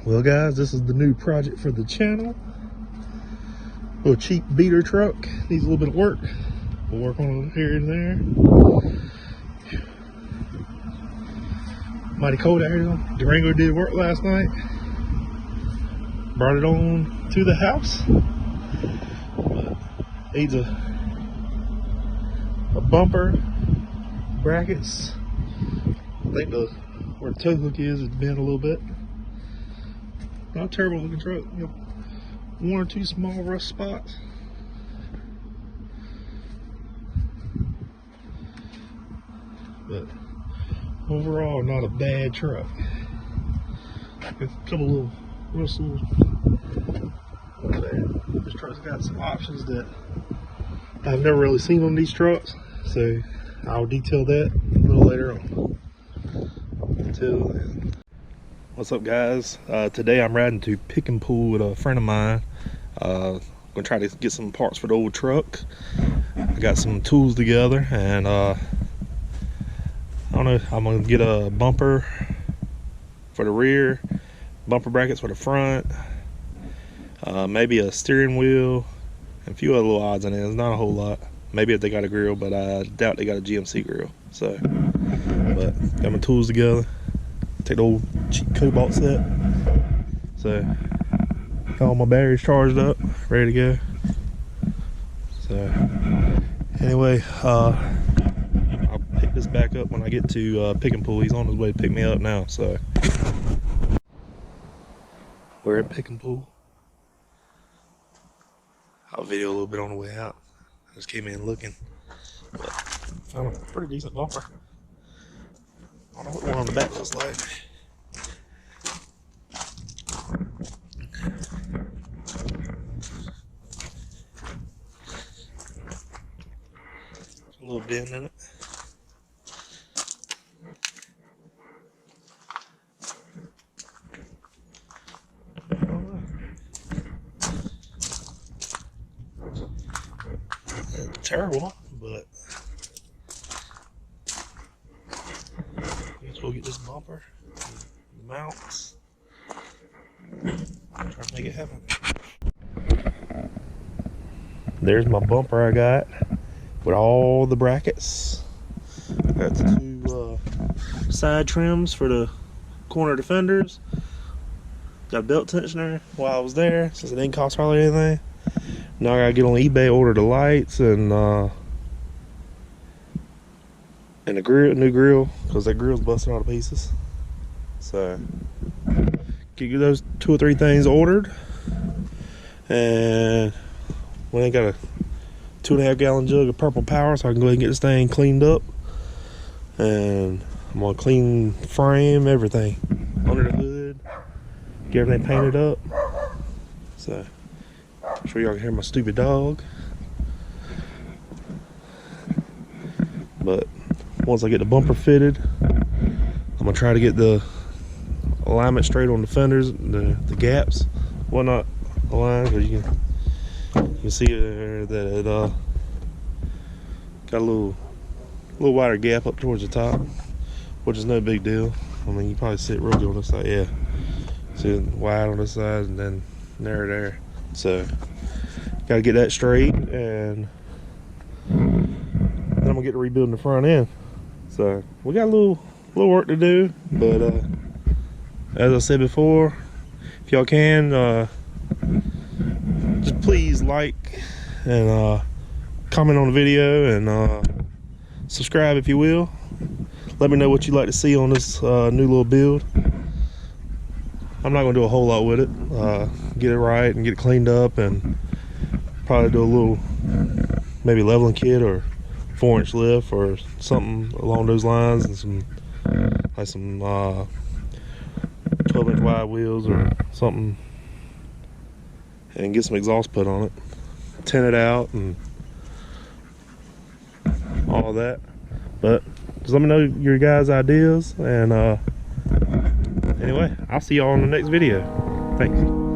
Well guys, this is the new project for the channel. Little cheap beater truck, needs a little bit of work. We'll work on it here and there. Mighty cold out here. Durango did work last night. Brought it on to the house. Needs a bumper, brackets. I think where the tow hook is bent a little bit. Not a terrible looking truck. You know, one or two small rust spots. But overall, not a bad truck. A couple little rustles. This truck's got some options that I've never really seen on these trucks, so I'll detail that a little later on. Until then. What's up guys? Today I'm riding to Pick and Pull with a friend of mine. Gonna try to get some parts for the old truck. I got some tools together and I don't know, I'm gonna get a bumper for the rear, bumper brackets for the front, maybe a steering wheel, and a few other little odds and ends. Not a whole lot. Maybe if they got a grill, but I doubt they got a GMC grill. So, but got my tools together. Take the old cheap Cobalt set. So, got all my batteries charged up, ready to go. So, anyway, I'll pick this back up when I get to Pick and Pull. He's on his way to pick me up now. So, we're at Pick and Pull. I'll video a little bit on the way out. I just came in looking, but found a pretty decent bumper. I don't know what one on the back looks like. A little dent in it. Terrible, but I guess we'll get this bumper, the mounts, try to make it happen. There's my bumper I got with all the brackets. Got the two side trims for the corner defenders. Got a belt tensioner while I was there, since it didn't cost hardly anything. Now I gotta get on eBay, order the lights and the grill, new grill, because that grill's busting all to pieces. So get those 2 or 3 things ordered, and we ain't got a 2.5 gallon jug of Purple Power, so I can go ahead and get this thing cleaned up. And I'm gonna clean frame, everything under the hood, get everything painted up. So I'm sure y'all can hear my stupid dog. But once I get the bumper fitted, I'm gonna try to get the alignment straight on the fenders, the gaps, well, not aligned, but you can see there that it got a little wider gap up towards the top, which is no big deal. I mean, you probably see it real good on this side. Yeah, see it wide on this side and then narrow there. So gotta get that straight, and then I'm gonna get to rebuilding the front end. So we got a little work to do, but as I said before, if y'all can, just please like and comment on the video, and subscribe if you will. Let me know what you'd like to see on this new little build. I'm not gonna do a whole lot with it. Get it right and get it cleaned up, and probably do a little maybe leveling kit or 4-inch lift or something along those lines, and some 12-inch wide wheels or something, and get some exhaust put on it, tint it out and all that. But just let me know your guys' ideas, and anyway, I'll see y'all in the next video. Thanks.